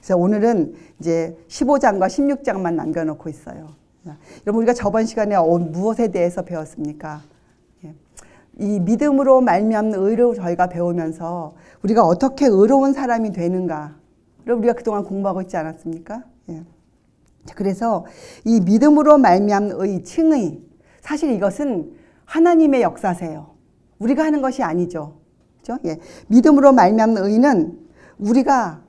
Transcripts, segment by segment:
그래서 오늘은 이제 15장과 16장만 남겨놓고 있어요. 여러분, 우리가 저번 시간에 무엇에 대해서 배웠습니까? 이 믿음으로 말미암는 의를 저희가 배우면서 우리가 어떻게 의로운 사람이 되는가를 우리가 그동안 공부하고 있지 않았습니까? 그래서 이 믿음으로 말미암는 의, 칭의, 사실 이것은 하나님의 역사세요. 우리가 하는 것이 아니죠. 그렇죠? 믿음으로 말미암는 의는 우리가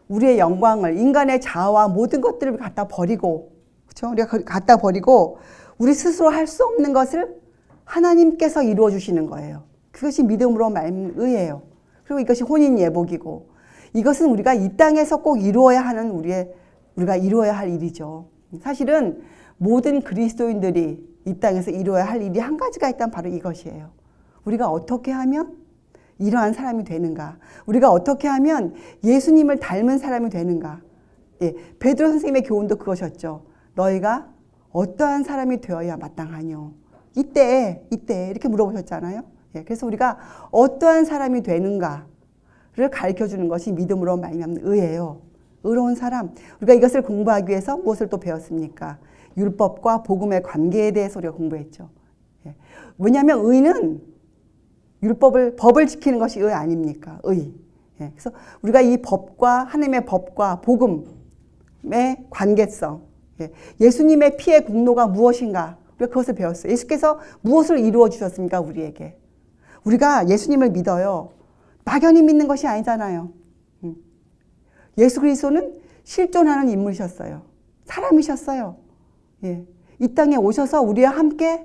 우리의 영광을, 인간의 자아와 모든 것들을 갖다 버리고, 그렇죠? 우리가 갖다 버리고 우리 스스로 할 수 없는 것을 하나님께서 이루어 주시는 거예요. 그것이 믿음으로 말미암는 의예요. 그리고 이것이 혼인 예복이고, 이것은 우리가 이 땅에서 꼭 이루어야 하는 우리가 이루어야 할 일이죠. 사실은 모든 그리스도인들이 이 땅에서 이루어야 할 일이 한 가지가 있다면 바로 이것이에요. 우리가 어떻게 하면 이러한 사람이 되는가? 우리가 어떻게 하면 예수님을 닮은 사람이 되는가? 베드로 선생님의 교훈도 그것이었죠. 너희가 어떠한 사람이 되어야 마땅하뇨? 이때 이렇게 물어보셨잖아요. 그래서 우리가 어떠한 사람이 되는가를 가르쳐주는 것이 믿음으로 말미암는 의예요. 의로운 사람. 우리가 이것을 공부하기 위해서 무엇을 또 배웠습니까? 율법과 복음의 관계에 대해서 우리가 공부했죠. 왜냐하면 의는 법을 지키는 것이 의 아닙니까? 의. 그래서 우리가 이 법과 하나님의 법과 복음의 관계성, 예수님의 피의 공로가 무엇인가? 우리가 그것을 배웠어요. 예수께서 무엇을 이루어 주셨습니까? 우리에게. 우리가 예수님을 믿어요. 막연히 믿는 것이 아니잖아요. 예수 그리스도는 실존하는 인물이셨어요. 사람이셨어요. 이 땅에 오셔서 우리와 함께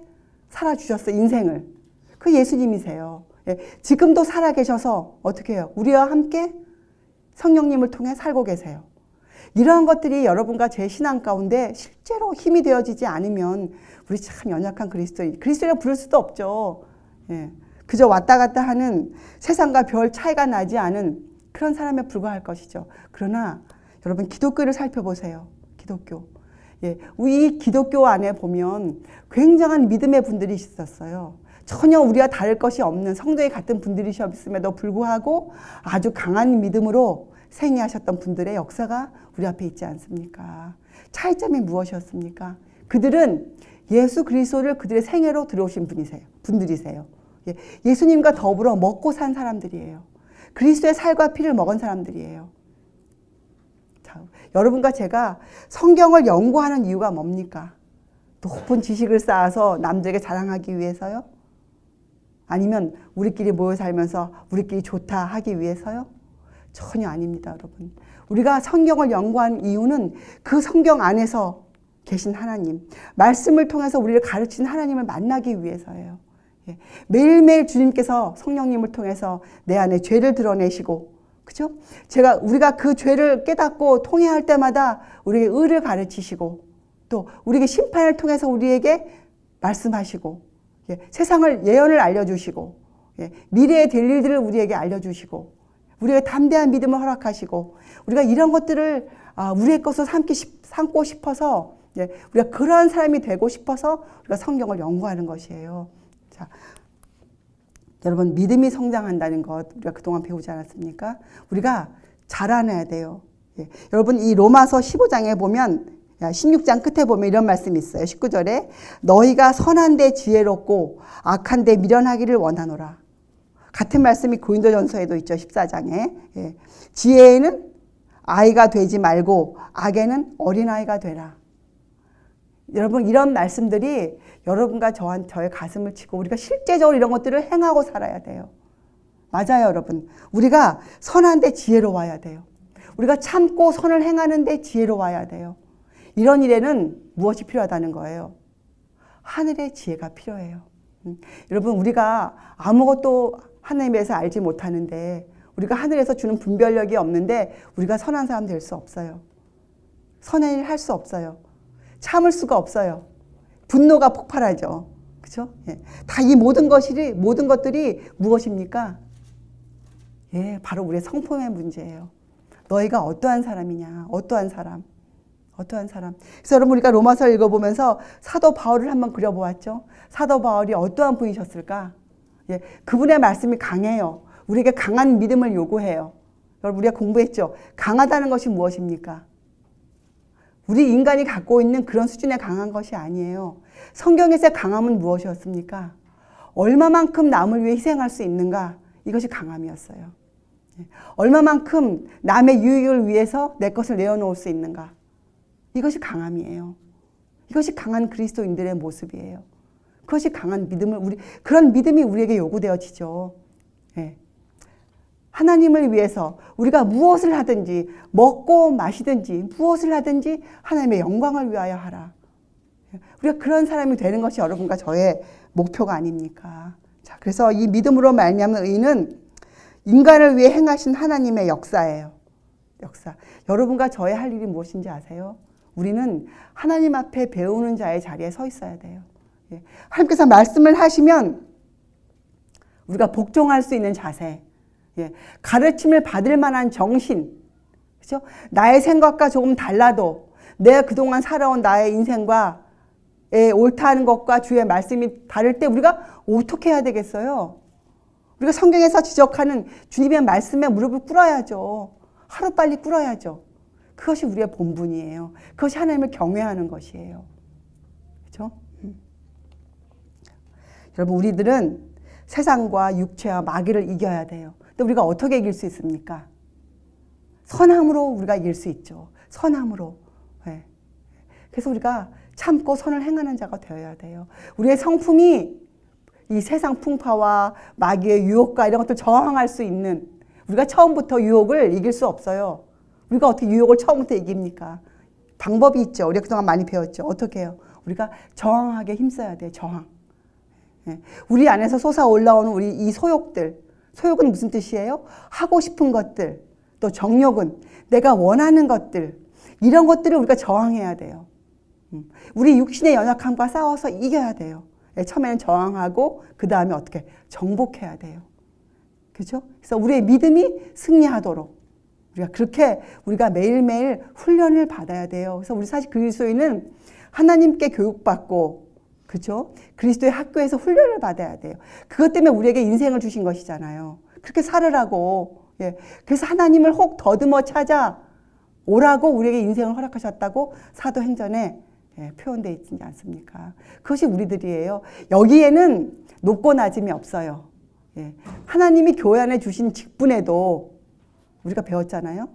살아주셨어요. 인생을. 그 예수님이세요. 지금도 살아계셔서 어떻게 해요? 우리와 함께 성령님을 통해 살고 계세요. 이러한 것들이 여러분과 제 신앙 가운데 실제로 힘이 되어지지 않으면 우리 참 연약한 그리스도인이라고 부를 수도 없죠. 그저 왔다 갔다 하는 세상과 별 차이가 나지 않은 그런 사람에 불과할 것이죠. 그러나 여러분 기독교를 살펴보세요. 기독교. 이 기독교 안에 보면 굉장한 믿음의 분들이 있었어요. 전혀 우리와 다를 것이 없는 성도에 같은 분들이셨음에도 불구하고 아주 강한 믿음으로 생애하셨던 분들의 역사가 우리 앞에 있지 않습니까? 차이점이 무엇이었습니까? 그들은 예수 그리스도를 그들의 생애로 들어오신 분들이세요. 예수님과 더불어 먹고 산 사람들이에요. 그리스도의 살과 피를 먹은 사람들이에요. 자, 여러분과 제가 성경을 연구하는 이유가 뭡니까? 높은 지식을 쌓아서 남들에게 자랑하기 위해서요? 아니면 우리끼리 모여 살면서 우리끼리 좋다 하기 위해서요? 전혀 아닙니다, 여러분. 우리가 성경을 연구한 이유는 그 성경 안에서 계신 하나님, 말씀을 통해서 우리를 가르치는 하나님을 만나기 위해서예요. 매일매일 주님께서 성령님을 통해서 내 안에 죄를 드러내시고, 그죠? 우리가 그 죄를 깨닫고 통회할 때마다 우리에게 의를 가르치시고, 또 우리에게 심판을 통해서 우리에게 말씀하시고, 세상을 예언을 알려주시고, 미래에 될 일들을 우리에게 알려주시고, 우리에게 담대한 믿음을 허락하시고, 우리가 이런 것들을 우리의 것으로 삼고 싶어서, 우리가 그러한 사람이 되고 싶어서 우리가 성경을 연구하는 것이에요. 자, 여러분, 믿음이 성장한다는 것 우리가 그동안 배우지 않았습니까? 우리가 자라나야 돼요. 여러분, 이 로마서 15장에 보면 16장 끝에 보면 이런 말씀이 있어요. 19절에 너희가 선한데 지혜롭고 악한데 미련하기를 원하노라. 같은 말씀이 고린도전서에도 있죠. 14장에. 지혜에는 아이가 되지 말고 악에는 어린아이가 되라. 여러분, 이런 말씀들이 여러분과 저의 가슴을 치고 우리가 실제적으로 이런 것들을 행하고 살아야 돼요. 맞아요, 여러분. 우리가 선한데 지혜로워야 돼요. 우리가 참고 선을 행하는데 지혜로워야 돼요. 이런 일에는 무엇이 필요하다는 거예요? 하늘의 지혜가 필요해요. 여러분, 우리가 아무것도 하나님에서 알지 못하는데, 우리가 하늘에서 주는 분별력이 없는데 우리가 선한 사람 될 수 없어요. 선한 일 할 수 없어요. 참을 수가 없어요. 분노가 폭발하죠. 그렇죠? 다 이 모든 것들이 무엇입니까? 바로 우리의 성품의 문제예요. 너희가 어떠한 사람이냐? 어떠한 사람? 그래서 여러분, 우리가 로마서를 읽어보면서 사도 바울을 한번 그려보았죠. 사도 바울이 어떠한 분이셨을까? 그분의 말씀이 강해요. 우리에게 강한 믿음을 요구해요. 여러분 우리가 공부했죠. 강하다는 것이 무엇입니까? 우리 인간이 갖고 있는 그런 수준의 강한 것이 아니에요. 성경에서의 강함은 무엇이었습니까? 얼마만큼 남을 위해 희생할 수 있는가? 이것이 강함이었어요. 얼마만큼 남의 유익을 위해서 내 것을 내어놓을 수 있는가? 이것이 강함이에요. 이것이 강한 그리스도인들의 모습이에요. 그것이 강한 믿음을 그런 믿음이 우리에게 요구되어지죠. 예. 하나님을 위해서 우리가 무엇을 하든지 먹고 마시든지 무엇을 하든지 하나님의 영광을 위하여 하라. 우리가 그런 사람이 되는 것이 여러분과 저의 목표가 아닙니까? 자, 그래서 이 믿음으로 말미암는 의는 인간을 위해 행하신 하나님의 역사예요. 역사. 여러분과 저의 할 일이 무엇인지 아세요? 우리는 하나님 앞에 배우는 자의 자리에 서 있어야 돼요. 예. 하나님께서 말씀을 하시면 우리가 복종할 수 있는 자세, 예. 가르침을 받을 만한 정신, 그렇죠? 나의 생각과 조금 달라도 내가 그동안 살아온 나의 인생과 옳다는 것과 주의 말씀이 다를 때 우리가 어떻게 해야 되겠어요? 우리가 성경에서 지적하는 주님의 말씀에 무릎을 꿇어야죠. 하루빨리 꿇어야죠. 그것이 우리의 본분이에요. 그것이 하나님을 경외하는 것이에요. 그렇죠? 여러분 우리들은 세상과 육체와 마귀를 이겨야 돼요. 근데 우리가 어떻게 이길 수 있습니까? 선함으로 우리가 이길 수 있죠. 선함으로. 네. 그래서 우리가 참고 선을 행하는 자가 되어야 돼요. 우리의 성품이 이 세상 풍파와 마귀의 유혹과 이런 것들 저항할 수 있는, 우리가 처음부터 유혹을 이길 수 없어요. 우리가 어떻게 유혹을 처음부터 이깁니까? 방법이 있죠. 우리가 그동안 많이 배웠죠. 어떻게 해요? 우리가 저항하게 힘써야 돼요. 저항. 네. 우리 안에서 솟아 올라오는 우리 이 소욕들. 소욕은 무슨 뜻이에요? 하고 싶은 것들. 또 정욕은 내가 원하는 것들. 이런 것들을 우리가 저항해야 돼요. 우리 육신의 연약함과 싸워서 이겨야 돼요. 처음에는 저항하고 그 다음에 어떻게 정복해야 돼요. 그렇죠? 그래서 우리의 믿음이 승리하도록 우리가 그렇게 우리가 매일매일 훈련을 받아야 돼요. 그래서 우리 사실 그리스도인은 하나님께 교육받고, 그렇죠? 그리스도의 학교에서 훈련을 받아야 돼요. 그것 때문에 우리에게 인생을 주신 것이잖아요. 그렇게 살으라고. 예. 그래서 하나님을 혹 더듬어 찾아 오라고 우리에게 인생을 허락하셨다고 사도행전에 표현되어 있지 않습니까? 그것이 우리들이에요. 여기에는 높고 낮음이 없어요. 예. 하나님이 교회 안에 주신 직분에도 우리가 배웠잖아요.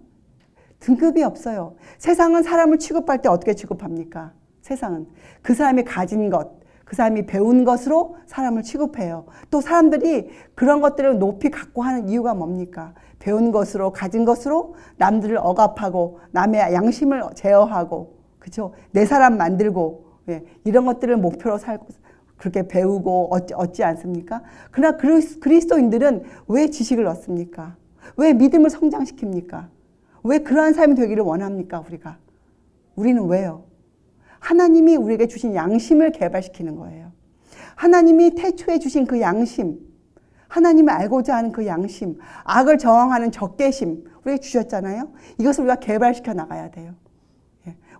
등급이 없어요. 세상은 사람을 취급할 때 어떻게 취급합니까? 세상은 그 사람이 가진 것, 그 사람이 배운 것으로 사람을 취급해요. 또 사람들이 그런 것들을 높이 갖고 하는 이유가 뭡니까? 배운 것으로, 가진 것으로 남들을 억압하고 남의 양심을 제어하고, 그렇죠? 내 사람 만들고, 예, 이런 것들을 목표로 살고 그렇게 배우고 얻지 않습니까? 그러나 그리스도인들은 왜 지식을 얻습니까? 왜 믿음을 성장시킵니까? 왜 그러한 삶이 되기를 원합니까? 우리는 왜요? 하나님이 우리에게 주신 양심을 개발시키는 거예요. 하나님이 태초에 주신 그 양심, 하나님을 알고자 하는 그 양심, 악을 저항하는 적개심 우리에게 주셨잖아요. 이것을 우리가 개발시켜 나가야 돼요.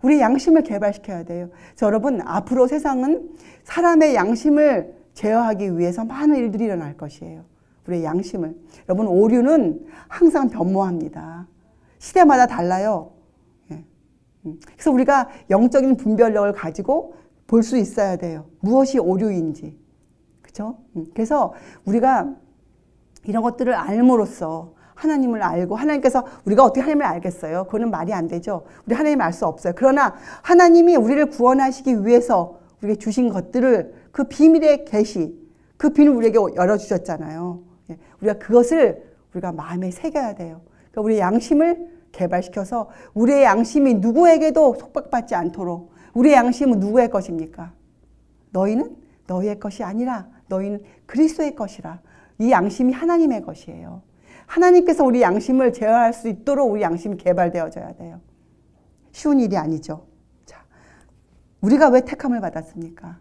우리 양심을 개발시켜야 돼요. 그래서 여러분, 앞으로 세상은 사람의 양심을 제어하기 위해서 많은 일들이 일어날 것이에요. 우리의 양심을. 여러분, 오류는 항상 변모합니다. 시대마다 달라요. 그래서 우리가 영적인 분별력을 가지고 볼 수 있어야 돼요. 무엇이 오류인지. 그렇죠? 그래서 우리가 이런 것들을 알므로써 하나님을 알고, 하나님께서 우리가 어떻게 하나님을 알겠어요? 그거는 말이 안 되죠. 우리 하나님 알 수 없어요. 그러나 하나님이 우리를 구원하시기 위해서 우리에게 주신 것들을, 그 비밀의 계시, 그 비밀을 우리에게 열어주셨잖아요. 우리가 그것을 우리가 마음에 새겨야 돼요. 그러니까 우리의 양심을 개발시켜서 우리의 양심이 누구에게도 속박받지 않도록. 우리의 양심은 누구의 것입니까? 너희는 너희의 것이 아니라 너희는 그리스도의 것이라. 이 양심이 하나님의 것이에요. 하나님께서 우리 양심을 제어할 수 있도록 우리 양심이 개발되어져야 돼요. 쉬운 일이 아니죠. 자, 우리가 왜 택함을 받았습니까?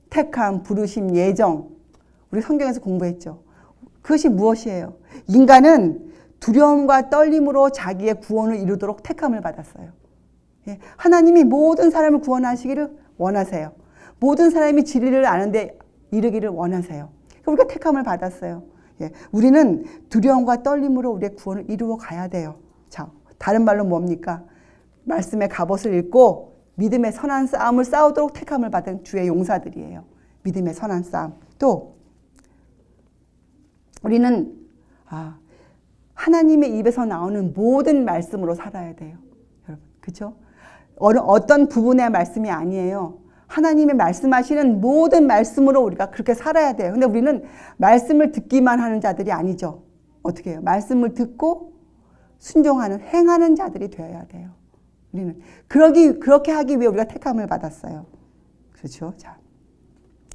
택함, 부르심, 예정. 우리 성경에서 공부했죠. 그것이 무엇이에요? 인간은 두려움과 떨림으로 자기의 구원을 이루도록 택함을 받았어요. 예, 하나님이 모든 사람을 구원하시기를 원하세요. 모든 사람이 진리를 아는데 이르기를 원하세요. 우리가 택함을 받았어요. 예, 우리는 두려움과 떨림으로 우리의 구원을 이루어 가야 돼요. 자, 다른 말로 뭡니까? 말씀의 갑옷을 입고 믿음의 선한 싸움을 싸우도록 택함을 받은 주의 용사들이에요. 믿음의 선한 싸움. 또 우리는 하나님의 입에서 나오는 모든 말씀으로 살아야 돼요. 여러분, 그렇죠? 어떤 부분의 말씀이 아니에요. 하나님의 말씀하시는 모든 말씀으로 우리가 그렇게 살아야 돼요. 근데 우리는 말씀을 듣기만 하는 자들이 아니죠. 어떻게 해요? 말씀을 듣고 순종하는, 행하는 자들이 되어야 돼요. 우리는 그렇게 하기 위해 우리가 택함을 받았어요. 그렇죠? 자,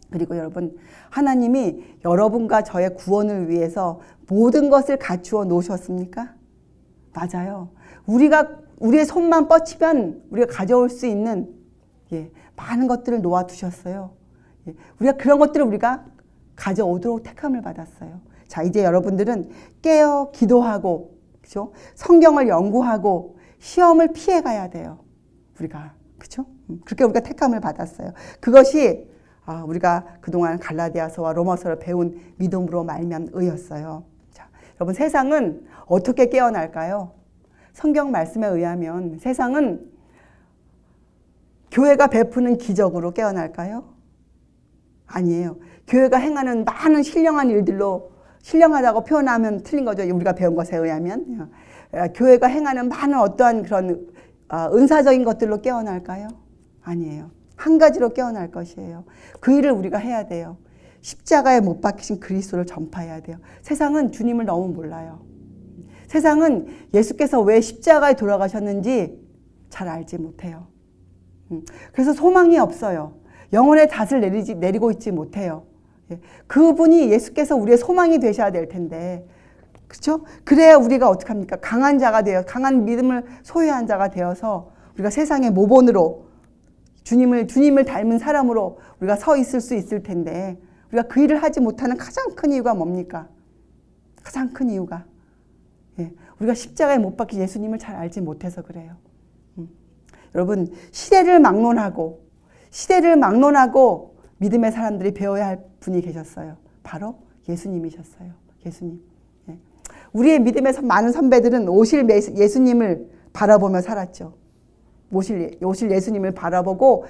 그리고 여러분, 하나님이 여러분과 저의 구원을 위해서 모든 것을 갖추어 놓으셨습니까? 맞아요. 우리의 손만 뻗치면 우리가 가져올 수 있는 많은 것들을 놓아두셨어요. 우리가 그런 것들을 우리가 가져오도록 택함을 받았어요. 자, 이제 여러분들은 깨어 기도하고, 그렇죠? 성경을 연구하고 시험을 피해가야 돼요. 우리가, 그렇죠? 그렇게 우리가 택함을 받았어요. 그것이 우리가 그동안 갈라디아서와 로마서를 배운 믿음으로 말미암은 의였어요. 자, 여러분, 세상은 어떻게 깨어날까요? 성경 말씀에 의하면 세상은 교회가 베푸는 기적으로 깨어날까요? 아니에요. 교회가 행하는 많은 신령한 일들로, 신령하다고 표현하면 틀린 거죠. 우리가 배운 것에 의하면. 교회가 행하는 많은 어떠한 그런 은사적인 것들로 깨어날까요? 아니에요. 한 가지로 깨어날 것이에요. 그 일을 우리가 해야 돼요. 십자가에 못 박히신 그리스도를 전파해야 돼요. 세상은 주님을 너무 몰라요. 세상은 예수께서 왜 십자가에 돌아가셨는지 잘 알지 못해요. 그래서 소망이 없어요. 영혼의 닷을 내리고 있지 못해요. 그분이 예수께서 우리의 소망이 되셔야 될 텐데, 그렇죠? 그래야 우리가 어떻게 합니까? 강한 자가 되어, 강한 믿음을 소유한 자가 되어서 우리가 세상의 모본으로 주님을 닮은 사람으로 우리가 서 있을 수 있을 텐데, 우리가 그 일을 하지 못하는 가장 큰 이유가 뭡니까? 가장 큰 이유가 우리가 십자가에 못 박힌 예수님을 잘 알지 못해서 그래요. 여러분, 시대를 막론하고 믿음의 사람들이 배워야 할 분이 계셨어요. 바로 예수님이셨어요. 예수님. 우리의 믿음의 많은 선배들은 오실 예수님을 바라보며 살았죠. 오실 예수님을 바라보고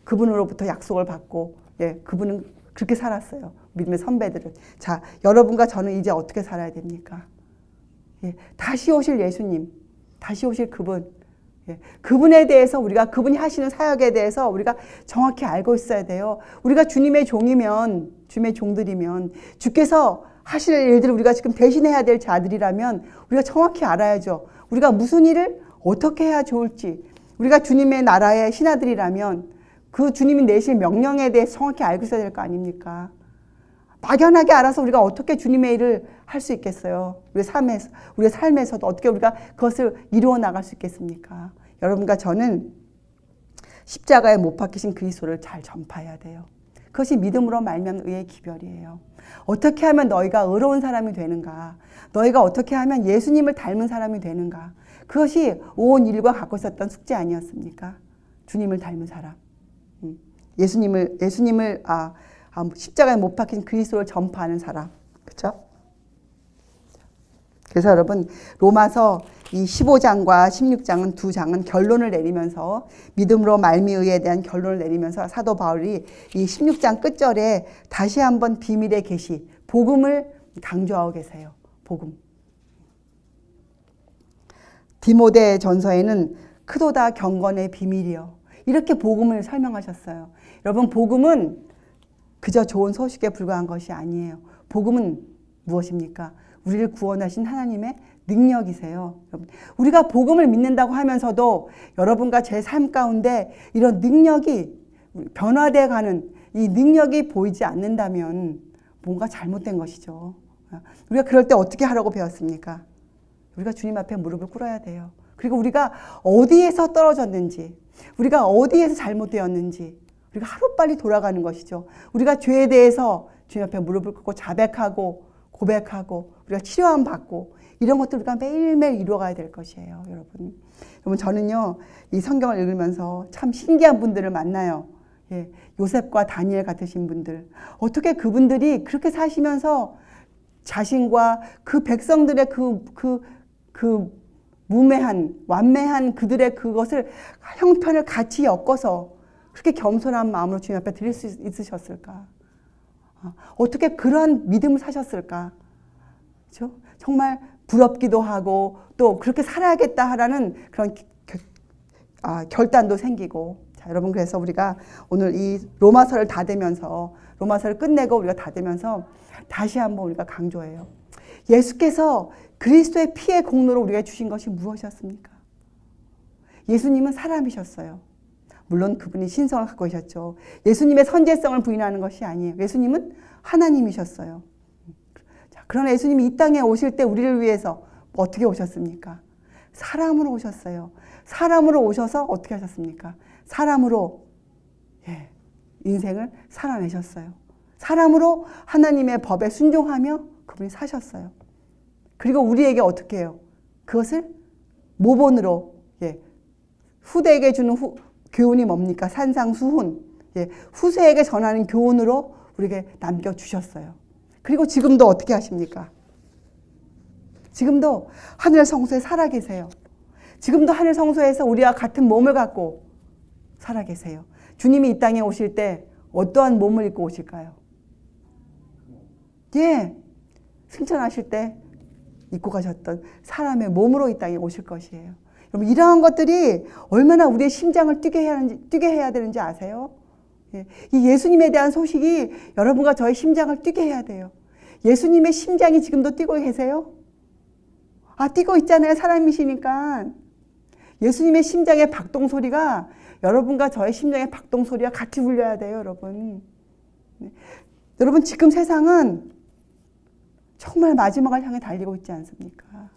그분으로부터 약속을 받고, 그분은 그렇게 살았어요. 믿음의 선배들은. 자, 여러분과 저는 이제 어떻게 살아야 됩니까? 다시 오실 예수님, 다시 오실 그분, 그분에 대해서 그분이 하시는 사역에 대해서 우리가 정확히 알고 있어야 돼요. 우리가 주님의 종들이면, 주께서 하실 일들을 우리가 지금 대신해야 될 자들이라면 우리가 정확히 알아야죠. 우리가 무슨 일을 어떻게 해야 좋을지, 우리가 주님의 나라의 신하들이라면 그 주님이 내실 명령에 대해서 정확히 알고 있어야 될 거 아닙니까? 막연하게 알아서 우리가 어떻게 주님의 일을 할 수 있겠어요? 우리의 삶에서도 어떻게 우리가 그것을 이루어 나갈 수 있겠습니까? 여러분과 저는 십자가에 못 박히신 그리스도를 잘 전파해야 돼요. 그것이 믿음으로 말미암은 의의 기별이에요. 어떻게 하면 너희가 의로운 사람이 되는가? 너희가 어떻게 하면 예수님을 닮은 사람이 되는가? 그것이 온 인류가 갖고 있었던 숙제 아니었습니까? 주님을 닮은 사람. 예수님을 십자가에 못 박힌 그리스도를 전파하는 사람. 그렇죠? 그래서 여러분, 로마서 이 15장과 16장은 두 장은 결론을 내리면서, 믿음으로 말미의에 대한 결론을 내리면서 사도 바울이 이 16장 끝절에 다시 한번 비밀의 계시, 복음을 강조하고 계세요. 복음. 디모데 전서에는 크도다 경건의 비밀이요, 이렇게 복음을 설명하셨어요. 여러분, 복음은 그저 좋은 소식에 불과한 것이 아니에요. 복음은 무엇입니까? 우리를 구원하신 하나님의 능력이세요. 여러분, 우리가 복음을 믿는다고 하면서도 여러분과 제 삶 가운데 이런 능력이 변화되어 가는 이 능력이 보이지 않는다면 뭔가 잘못된 것이죠. 우리가 그럴 때 어떻게 하라고 배웠습니까? 우리가 주님 앞에 무릎을 꿇어야 돼요. 그리고 우리가 어디에서 떨어졌는지, 우리가 어디에서 잘못되었는지 우리가 하루빨리 돌아가는 것이죠. 우리가 죄에 대해서 주님 앞에 무릎을 꿇고 자백하고 고백하고 우리가 치료함 받고 이런 것들 우리가 매일매일 이루어가야 될 것이에요. 여러분, 저는요 이 성경을 읽으면서 참 신기한 분들을 만나요. 예, 요셉과 다니엘 같으신 분들, 어떻게 그분들이 그렇게 사시면서 자신과 그 백성들의 그 무매한, 완매한 그들의 그것을 형편을 같이 엮어서 그렇게 겸손한 마음으로 주님 앞에 드릴 수 있으셨을까? 어떻게 그러한 믿음을 사셨을까? 그렇죠? 정말 부럽기도 하고 또 그렇게 살아야겠다 하라는 그런 결단도 생기고. 자, 여러분, 그래서 우리가 오늘 이 로마서를 닫으면서, 로마서를 끝내고 우리가 닫으면서 다시 한번 우리가 강조해요. 예수께서 그리스도의 피의 공로로 우리가 주신 것이 무엇이었습니까? 예수님은 사람이셨어요. 물론 그분이 신성을 갖고 계셨죠. 예수님의 선제성을 부인하는 것이 아니에요. 예수님은 하나님이셨어요. 자, 그러나 예수님이 이 땅에 오실 때 우리를 위해서 어떻게 오셨습니까? 사람으로 오셨어요. 사람으로 오셔서 어떻게 하셨습니까? 사람으로 인생을 살아내셨어요. 사람으로 하나님의 법에 순종하며 그분이 사셨어요. 그리고 우리에게 어떻게 해요? 그것을 모본으로 후대에게 주는 교훈이 뭡니까? 산상수훈. 후세에게 전하는 교훈으로 우리에게 남겨주셨어요. 그리고 지금도 어떻게 하십니까? 지금도 하늘 성소에 살아계세요. 지금도 하늘 성소에서 우리와 같은 몸을 갖고 살아계세요. 주님이 이 땅에 오실 때 어떠한 몸을 입고 오실까요? 승천하실 때 입고 가셨던 사람의 몸으로 이 땅에 오실 것이에요. 여러분, 이러한 것들이 얼마나 우리의 심장을 뛰게 해야 되는지 아세요? 이 예수님에 대한 소식이 여러분과 저의 심장을 뛰게 해야 돼요. 예수님의 심장이 지금도 뛰고 계세요? 뛰고 있잖아요. 사람이시니까. 예수님의 심장의 박동 소리가 여러분과 저의 심장의 박동 소리와 같이 울려야 돼요, 여러분. 여러분, 지금 세상은 정말 마지막을 향해 달리고 있지 않습니까?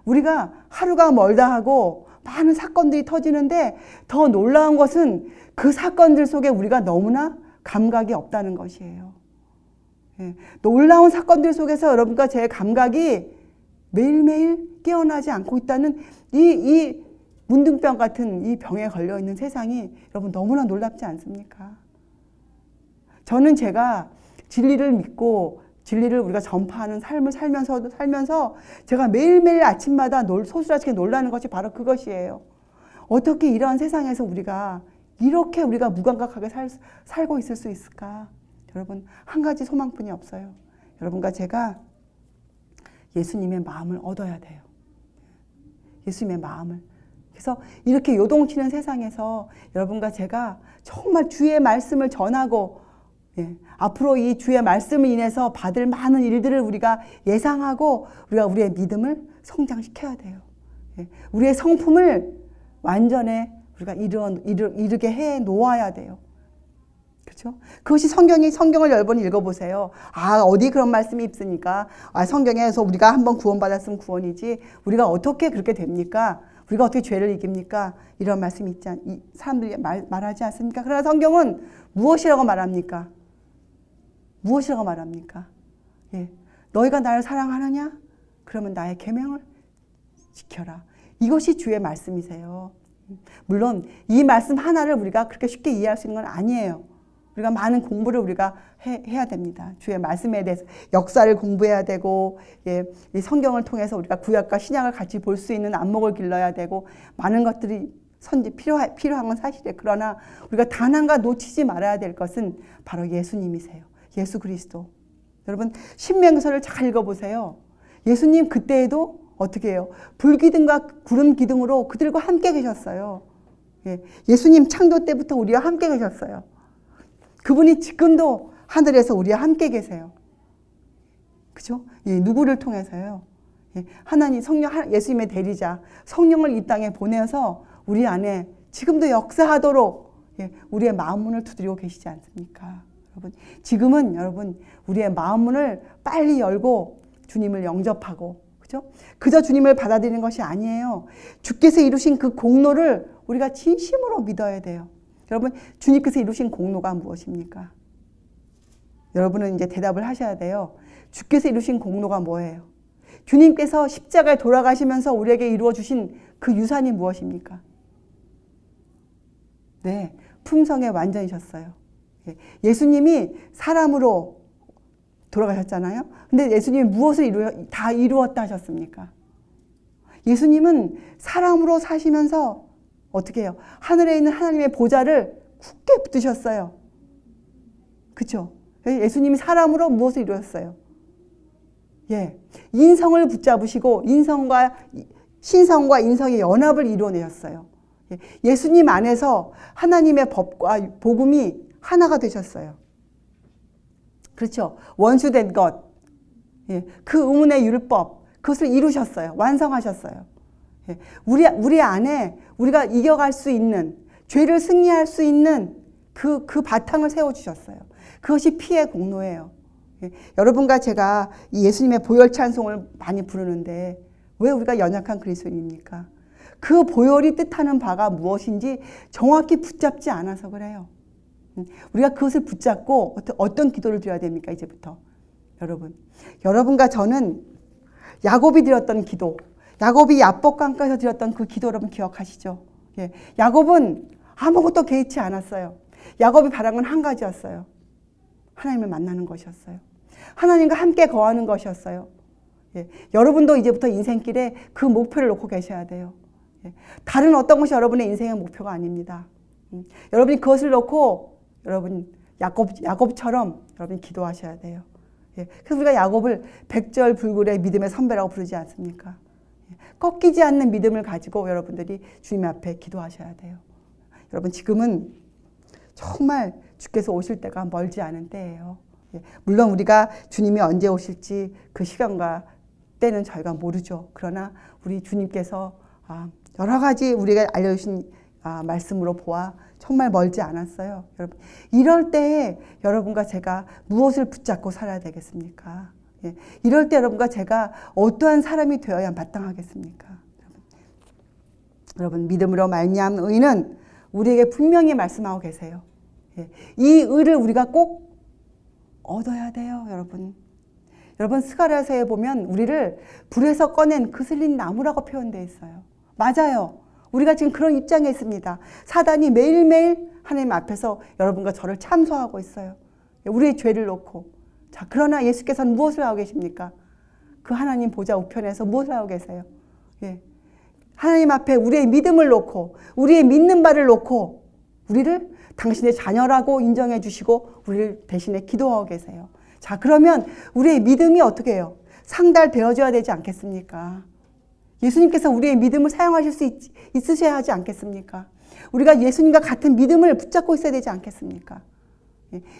우리가 하루가 멀다 하고 많은 사건들이 터지는데 더 놀라운 것은 그 사건들 속에 우리가 너무나 감각이 없다는 것이에요. 놀라운 사건들 속에서 여러분과 제 감각이 매일매일 깨어나지 않고 있다는 이 문둥병 같은 이 병에 걸려있는 세상이 여러분 너무나 놀랍지 않습니까? 저는 제가 진리를 믿고 진리를 우리가 전파하는 삶을 살면서 제가 매일매일 아침마다 소스라치게 놀라는 것이 바로 그것이에요. 어떻게 이러한 세상에서 우리가 이렇게 우리가 무감각하게 살고 있을 수 있을까? 여러분, 한 가지 소망뿐이 없어요. 여러분과 제가 예수님의 마음을 얻어야 돼요. 예수님의 마음을. 그래서 이렇게 요동치는 세상에서 여러분과 제가 정말 주의 말씀을 전하고 앞으로 이 주의 말씀을 인해서 받을 많은 일들을 우리가 예상하고 우리가 우리의 믿음을 성장시켜야 돼요. 우리의 성품을 완전히 우리가 이르게 해 놓아야 돼요. 그렇죠? 그것이 성경을 여러 번 읽어보세요. 어디 그런 말씀이 있으니까. 성경에서 우리가 한번 구원받았으면 구원이지. 우리가 어떻게 그렇게 됩니까? 우리가 어떻게 죄를 이깁니까? 이런 말씀이 사람들이 말하지 않습니까? 그러나 성경은 무엇이라고 말합니까? 무엇이라고 말합니까? 너희가 나를 사랑하느냐? 그러면 나의 계명을 지켜라. 이것이 주의 말씀이세요. 물론 이 말씀 하나를 우리가 그렇게 쉽게 이해할 수 있는 건 아니에요. 우리가 많은 공부를 우리가 해야 됩니다. 주의 말씀에 대해서 역사를 공부해야 되고, 이 성경을 통해서 우리가 구약과 신약을 같이 볼 수 있는 안목을 길러야 되고, 많은 것들이 필요한 건 사실이에요. 그러나 우리가 단 하나 놓치지 말아야 될 것은 바로 예수님이세요. 예수 그리스도. 여러분, 신명서를 잘 읽어보세요. 예수님 그때에도 어떻게 해요? 불기둥과 구름 기둥으로 그들과 함께 계셨어요. 예수님 창조 때부터 우리와 함께 계셨어요. 그분이 지금도 하늘에서 우리와 함께 계세요. 그죠? 누구를 통해서요? 하나님 성령, 예수님의 대리자 성령을 이 땅에 보내서 우리 안에 지금도 역사하도록 우리의 마음문을 두드리고 계시지 않습니까? 여러분, 지금은 여러분 우리의 마음문을 빨리 열고 주님을 영접하고, 그죠? 그저 주님을 받아들이는 것이 아니에요. 주께서 이루신 그 공로를 우리가 진심으로 믿어야 돼요. 여러분, 주님께서 이루신 공로가 무엇입니까? 여러분은 이제 대답을 하셔야 돼요. 주께서 이루신 공로가 뭐예요? 주님께서 십자가에 돌아가시면서 우리에게 이루어 주신 그 유산이 무엇입니까? 품성의 완전이셨어요. 예수님이 사람으로 돌아가셨잖아요. 근데 예수님이 무엇을 다 이루었다 하셨습니까? 예수님은 사람으로 사시면서 어떻게 해요? 하늘에 있는 하나님의 보좌를 굳게 붙드셨어요. 그렇죠? 예수님이 사람으로 무엇을 이루었어요? 예, 인성을 붙잡으시고 신성과 인성의 연합을 이루어내셨어요. 예수님 안에서 하나님의 법과 복음이 하나가 되셨어요. 그렇죠? 원수된 것, 그 의문의 율법, 그것을 이루셨어요. 완성하셨어요. 우리 안에 우리가 이겨갈 수 있는, 죄를 승리할 수 있는 그 바탕을 세워주셨어요. 그것이 피의 공로예요. 여러분과 제가 이 예수님의 보혈 찬송을 많이 부르는데 왜 우리가 연약한 그리스도인입니까? 그 보혈이 뜻하는 바가 무엇인지 정확히 붙잡지 않아서 그래요. 우리가 그것을 붙잡고 어떤 기도를 드려야 됩니까? 이제부터 여러분과 저는 야곱이 드렸던 기도, 야곱이 야복강가에서 드렸던 그 기도 여러분 기억하시죠? 야곱은 아무것도 개의치 않았어요. 야곱이 바란 건 한 가지였어요. 하나님을 만나는 것이었어요. 하나님과 함께 거하는 것이었어요. 여러분도 이제부터 인생길에 그 목표를 놓고 계셔야 돼요. 다른 어떤 것이 여러분의 인생의 목표가 아닙니다. 여러분이 그것을 놓고 여러분 야곱처럼 여러분이 기도하셔야 돼요. 그래서 우리가 야곱을 백절불굴의 믿음의 선배라고 부르지 않습니까? 꺾이지 않는 믿음을 가지고 여러분들이 주님 앞에 기도하셔야 돼요. 여러분 지금은 정말 주께서 오실 때가 멀지 않은 때예요. 물론 우리가 주님이 언제 오실지 그 시간과 때는 저희가 모르죠. 그러나 우리 주님께서 여러 가지 우리가 알려주신 말씀으로 보아 정말 멀지 않았어요. 여러분 이럴 때에 여러분과 제가 무엇을 붙잡고 살아야 되겠습니까? 이럴 때 여러분과 제가 어떠한 사람이 되어야 마땅하겠습니까? 여러분 믿음으로 말미암은 의는 우리에게 분명히 말씀하고 계세요. 이 의를 우리가 꼭 얻어야 돼요, 여러분. 여러분 스가랴서에 보면 우리를 불에서 꺼낸 그슬린 나무라고 표현되어 있어요. 맞아요. 우리가 지금 그런 입장에 있습니다. 사단이 매일매일 하나님 앞에서 여러분과 저를 참소하고 있어요. 우리의 죄를 놓고. 자, 그러나 예수께서는 무엇을 하고 계십니까? 그 하나님 보좌 우편에서 무엇을 하고 계세요? 하나님 앞에 우리의 믿음을 놓고 우리의 믿는 바를 놓고 우리를 당신의 자녀라고 인정해 주시고 우리를 대신에 기도하고 계세요. 자, 그러면 우리의 믿음이 어떻게 해요? 상달되어져야 되지 않겠습니까? 예수님께서 우리의 믿음을 사용하실 수 있으셔야 하지 않겠습니까? 우리가 예수님과 같은 믿음을 붙잡고 있어야 되지 않겠습니까?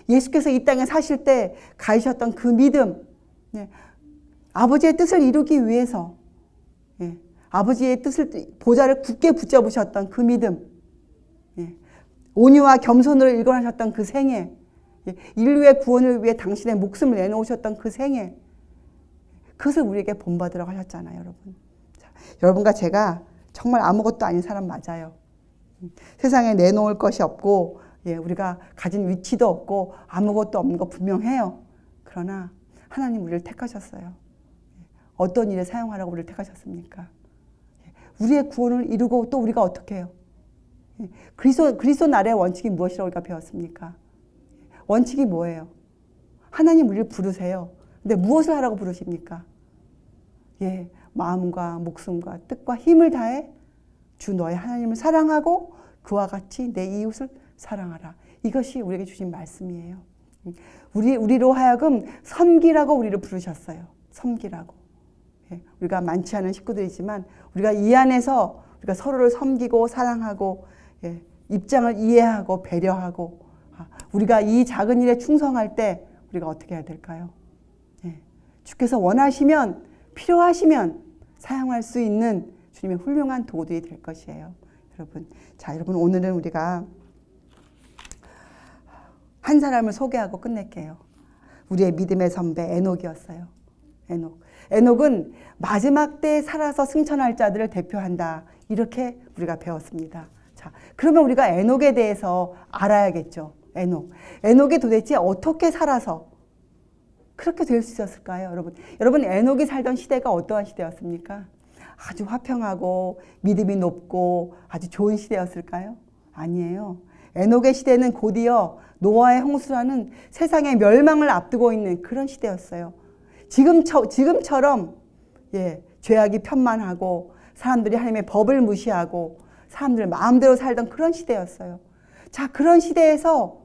예수께서 이 땅에 사실 때 가지셨던 그 믿음, 아버지의 뜻을 이루기 위해서 아버지의 뜻을 보좌를 굳게 붙잡으셨던 그 믿음, 온유와 겸손으로 일관하셨던 그 생애, 인류의 구원을 위해 당신의 목숨을 내놓으셨던 그 생애, 그것을 우리에게 본받으라고 하셨잖아요, 여러분. 자, 여러분과 제가 정말 아무것도 아닌 사람 맞아요. 세상에 내놓을 것이 없고 우리가 가진 위치도 없고 아무것도 없는 거 분명해요. 그러나 하나님 우리를 택하셨어요. 어떤 일에 사용하라고 우리를 택하셨습니까? 우리의 구원을 이루고 또 우리가 어떻게 해요? 그리스도 나라의 원칙이 무엇이라고 우리가 배웠습니까? 원칙이 뭐예요? 하나님 우리를 부르세요. 근데 무엇을 하라고 부르십니까? 마음과 목숨과 뜻과 힘을 다해 주 너의 하나님을 사랑하고 그와 같이 내 이웃을 사랑하라. 이것이 우리에게 주신 말씀이에요. 우리로 하여금 섬기라고 우리를 부르셨어요. 섬기라고. 우리가 많지 않은 식구들이지만 우리가 이 안에서 우리가 서로를 섬기고 사랑하고 입장을 이해하고 배려하고 우리가 이 작은 일에 충성할 때 우리가 어떻게 해야 될까요? 주께서 원하시면 필요하시면 사용할 수 있는 주님의 훌륭한 도구들이 될 것이에요. 여러분, 자, 여러분 오늘은 우리가 한 사람을 소개하고 끝낼게요. 우리의 믿음의 선배 에녹이었어요. 에녹은 마지막 때에 살아서 승천할 자들을 대표한다. 이렇게 우리가 배웠습니다. 자, 그러면 우리가 에녹에 대해서 알아야겠죠. 에녹이 도대체 어떻게 살아서 그렇게 될 수 있었을까요, 여러분? 여러분, 에녹이 살던 시대가 어떠한 시대였습니까? 아주 화평하고 믿음이 높고 아주 좋은 시대였을까요? 아니에요. 에녹의 시대는 곧이어 노아의 홍수라는 세상의 멸망을 앞두고 있는 그런 시대였어요. 지금처럼 죄악이 편만하고 사람들이 하나님의 법을 무시하고 사람들 마음대로 살던 그런 시대였어요. 자, 그런 시대에서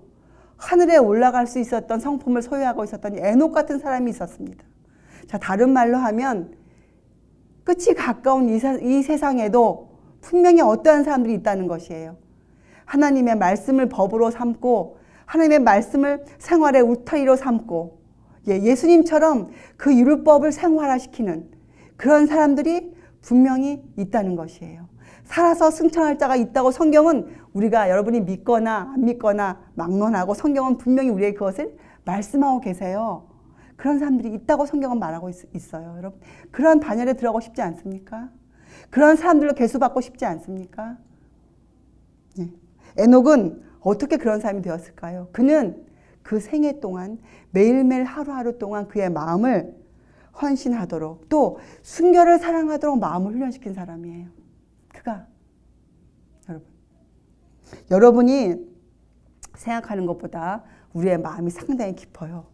하늘에 올라갈 수 있었던 성품을 소유하고 있었던 에녹 같은 사람이 있었습니다. 자, 다른 말로 하면 끝이 가까운 이 세상에도 분명히 어떠한 사람들이 있다는 것이에요. 하나님의 말씀을 법으로 삼고 하나님의 말씀을 생활의 울타리로 삼고 예수님처럼 그 율법을 생활화시키는 그런 사람들이 분명히 있다는 것이에요. 살아서 승천할 자가 있다고 성경은 우리가 여러분이 믿거나 안 믿거나 막론하고 성경은 분명히 우리에게 그것을 말씀하고 계세요. 그런 사람들이 있다고 성경은 말하고 있어요. 여러분, 그런 반열에 들어가고 싶지 않습니까? 그런 사람들로 계수받고 싶지 않습니까? 에녹은 어떻게 그런 사람이 되었을까요? 그는 그 생애 동안 매일매일 하루하루 동안 그의 마음을 헌신하도록 또 순결을 사랑하도록 마음을 훈련시킨 사람이에요. 그가 여러분이 생각하는 것보다 우리의 마음이 상당히 깊어요.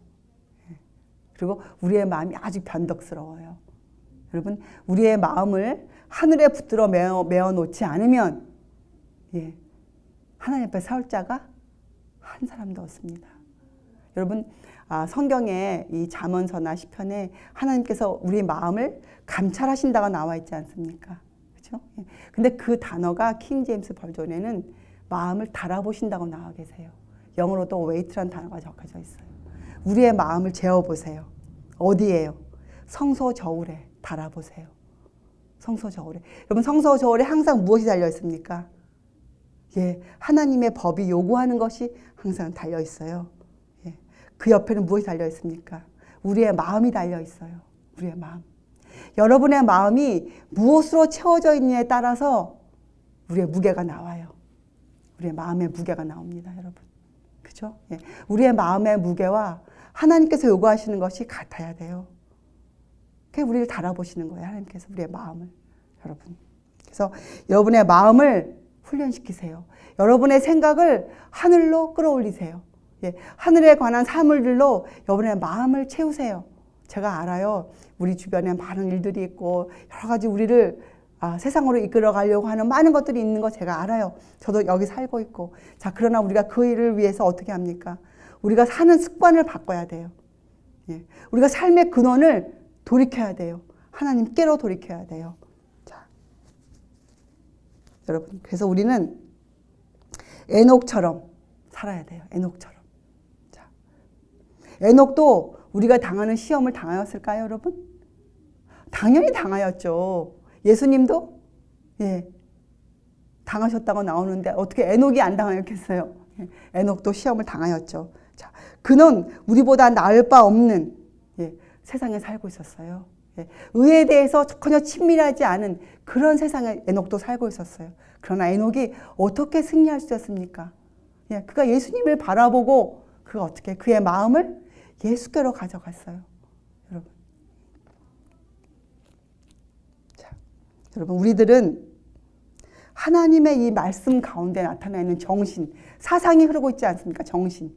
그리고 우리의 마음이 아주 변덕스러워요. 여러분, 우리의 마음을 하늘에 붙들어 메어 놓지 않으면 하나님 앞에 설 자가 한 사람도 없습니다. 여러분, 성경에 이 잠언서나 시편에 하나님께서 우리 마음을 감찰하신다고 나와 있지 않습니까? 그렇죠? 근데 그 단어가 킹 제임스 버전에는 마음을 달아보신다고 나와 계세요. 영어로도 웨이트라는 단어가 적혀져 있어요. 우리의 마음을 재어보세요. 어디에요? 성소 저울에 달아보세요. 성소 저울에. 여러분, 성소 저울에 항상 무엇이 달려 있습니까? 하나님의 법이 요구하는 것이 항상 달려 있어요. 그 옆에는 무엇이 달려 있습니까? 우리의 마음이 달려 있어요. 우리의 마음. 여러분의 마음이 무엇으로 채워져 있느냐에 따라서 우리의 무게가 나와요. 우리의 마음의 무게가 나옵니다, 여러분. 그죠? 우리의 마음의 무게와 하나님께서 요구하시는 것이 같아야 돼요. 그게 우리를 달아보시는 거예요, 하나님께서 우리의 마음을. 여러분. 그래서 여러분의 마음을 훈련시키세요. 여러분의 생각을 하늘로 끌어올리세요. 하늘에 관한 사물들로 여러분의 마음을 채우세요. 제가 알아요. 우리 주변에 많은 일들이 있고 여러 가지 우리를 세상으로 이끌어 가려고 하는 많은 것들이 있는 거 제가 알아요. 저도 여기 살고 있고. 자, 그러나 우리가 그 일을 위해서 어떻게 합니까? 우리가 사는 습관을 바꿔야 돼요. 우리가 삶의 근원을 돌이켜야 돼요. 하나님께로 돌이켜야 돼요. 자, 여러분, 그래서 우리는 에녹처럼 살아야 돼요. 에녹처럼. 자, 에녹도 우리가 당하는 시험을 당하였을까요, 여러분? 당연히 당하였죠. 예수님도 당하셨다고 나오는데 어떻게 에녹이 안 당하였겠어요? 에녹도 시험을 당하였죠. 자, 그는 우리보다 나을 바 없는 세상에 살고 있었어요. 의에 대해서 전혀 친밀하지 않은 그런 세상에 에녹도 살고 있었어요. 그러나 에녹이 어떻게 승리할 수 있었습니까? 그가 예수님을 바라보고 그가 어떻게 그의 마음을 예수께로 가져갔어요. 여러분. 자, 여러분, 우리들은 하나님의 이 말씀 가운데 나타나 있는 정신, 사상이 흐르고 있지 않습니까? 정신.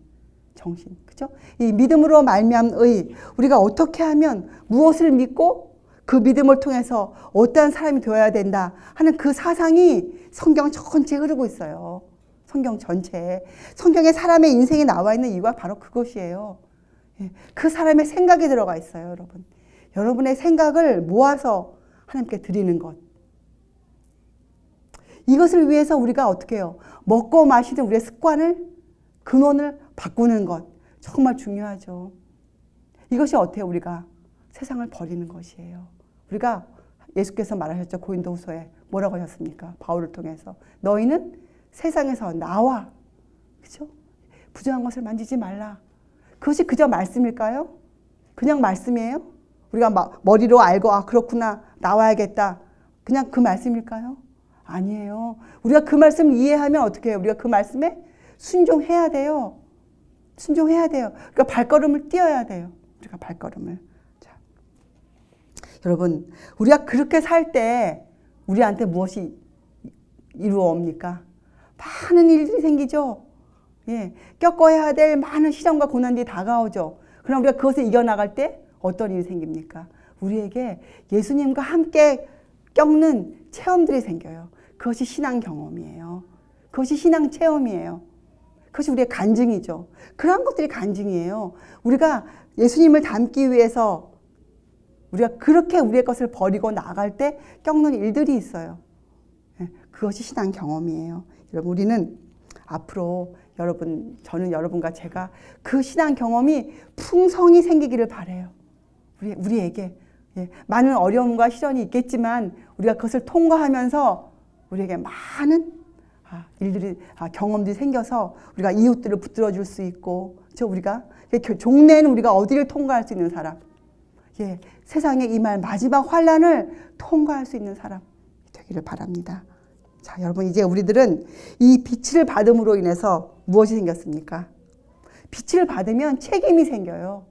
그죠? 이 믿음으로 말미암은 의, 우리가 어떻게 하면 무엇을 믿고 그 믿음을 통해서 어떠한 사람이 되어야 된다 하는 그 사상이 성경 전체에 흐르고 있어요. 성경 전체에. 성경에 사람의 인생이 나와 있는 이유가 바로 그것이에요. 그 사람의 생각이 들어가 있어요, 여러분. 여러분의 생각을 모아서 하나님께 드리는 것. 이것을 위해서 우리가 어떻게 해요? 먹고 마시는 우리의 습관을, 근원을 바꾸는 것. 정말 중요하죠. 이것이 어때요? 우리가 세상을 버리는 것이에요. 우리가 예수께서 말하셨죠. 고린도후서에 뭐라고 하셨습니까? 바울을 통해서. 너희는 세상에서 나와. 그죠? 부정한 것을 만지지 말라. 그것이 그저 말씀일까요? 그냥 말씀이에요? 우리가 머리로 알고 그렇구나. 나와야겠다. 그냥 그 말씀일까요? 아니에요. 우리가 그 말씀을 이해하면 어떻게 해요? 우리가 그 말씀에 순종해야 돼요. 순종해야 돼요. 그러니까 발걸음을 띄어야 돼요. 우리가 발걸음을. 자, 여러분, 우리가 그렇게 살 때 우리한테 무엇이 이루어옵니까? 많은 일들이 생기죠. 예, 겪어야 될 많은 시련과 고난들이 다가오죠. 그럼 우리가 그것을 이겨나갈 때 어떤 일이 생깁니까? 우리에게 예수님과 함께 겪는 체험들이 생겨요. 그것이 신앙 경험이에요. 그것이 신앙 체험이에요. 그것이 우리의 간증이죠. 그런 것들이 간증이에요. 우리가 예수님을 닮기 위해서 우리가 그렇게 우리의 것을 버리고 나갈 때 겪는 일들이 있어요. 그것이 신앙 경험이에요. 여러분, 우리는 앞으로 저는 여러분과 제가 그 신앙 경험이 풍성히 생기기를 바라요. 우리에게. 많은 어려움과 시련이 있겠지만 우리가 그것을 통과하면서 우리에게 많은 경험들이 생겨서 우리가 이웃들을 붙들어 줄 수 있고, 우리가 종래에는 우리가 어디를 통과할 수 있는 사람, 세상에 임할 마지막 환난을 통과할 수 있는 사람 되기를 바랍니다. 자, 여러분, 이제 우리들은 이 빛을 받음으로 인해서 무엇이 생겼습니까? 빛을 받으면 책임이 생겨요.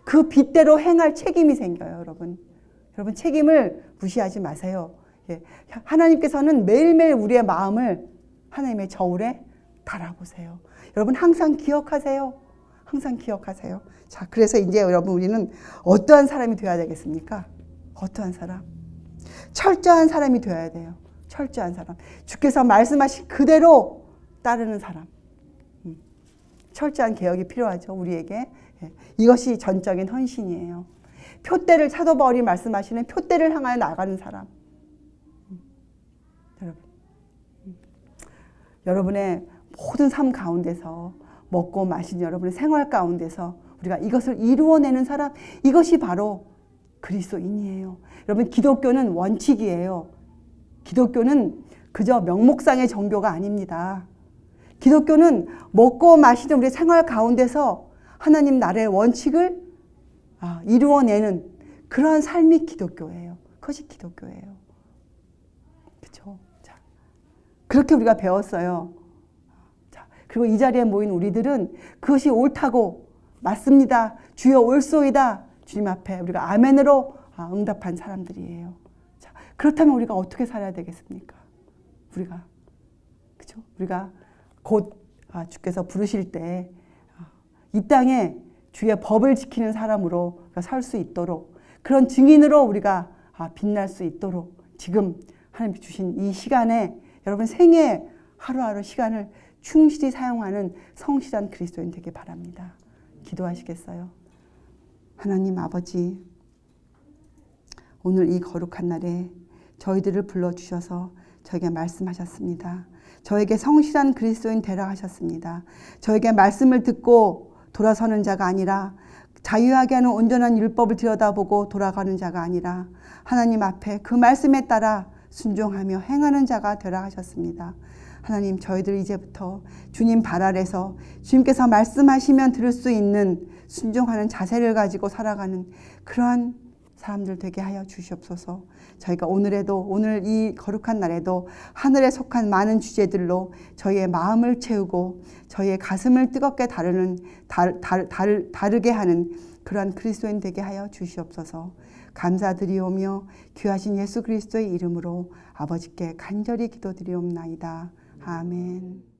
그 빛대로 행할 책임이 생겨요, 여러분. 여러분, 책임을 무시하지 마세요. 하나님께서는 매일매일 우리의 마음을 하나님의 저울에 달아보세요. 여러분, 항상 기억하세요. 항상 기억하세요. 자, 그래서 이제 여러분, 우리는 어떠한 사람이 되어야 되겠습니까? 어떠한 사람? 철저한 사람이 되어야 돼요. 철저한 사람. 주께서 말씀하신 그대로 따르는 사람. 철저한 개혁이 필요하죠, 우리에게. 이것이 전적인 헌신이에요. 표대를 사도 바울이 말씀하시는 표대를 향하여 나가는 사람. 여러분의 모든 삶 가운데서 먹고 마시는 여러분의 생활 가운데서 우리가 이것을 이루어내는 사람, 이것이 바로 그리스도인이에요. 여러분, 기독교는 원칙이에요. 기독교는 그저 명목상의 종교가 아닙니다. 기독교는 먹고 마시는 우리 생활 가운데서 하나님 나라의 원칙을 이루어내는 그러한 삶이 기독교예요. 그것이 기독교예요. 그렇죠? 자, 그렇게 우리가 배웠어요. 자, 그리고 이 자리에 모인 우리들은 그것이 옳다고 맞습니다. 주여 옳소이다. 주님 앞에 우리가 아멘으로 응답한 사람들이에요. 자, 그렇다면 우리가 어떻게 살아야 되겠습니까? 그렇죠? 우리가 곧 주께서 부르실 때 이 땅에 주의 법을 지키는 사람으로 살 수 있도록, 그런 증인으로 우리가 빛날 수 있도록 지금 하나님께 주신 이 시간에 여러분 생애 하루하루 시간을 충실히 사용하는 성실한 그리스도인 되길 바랍니다. 기도하시겠어요? 하나님 아버지, 오늘 이 거룩한 날에 저희들을 불러주셔서 저에게 말씀하셨습니다. 저에게 성실한 그리스도인 되라 하셨습니다. 저에게 말씀을 듣고 돌아서는 자가 아니라 자유하게 하는 온전한 율법을 들여다보고 돌아가는 자가 아니라 하나님 앞에 그 말씀에 따라 순종하며 행하는 자가 되라 하셨습니다. 하나님, 저희들 이제부터 주님 발 아래서 주님께서 말씀하시면 들을 수 있는 순종하는 자세를 가지고 살아가는 그러한 사람들 되게 하여 주시옵소서. 저희가 오늘 이 거룩한 날에도 하늘에 속한 많은 주제들로 저희의 마음을 채우고 저희의 가슴을 뜨겁게 다르게 하는 그러한 그리스도인 되게 하여 주시옵소서. 감사드리오며 귀하신 예수 그리스도의 이름으로 아버지께 간절히 기도드리옵나이다. 아멘.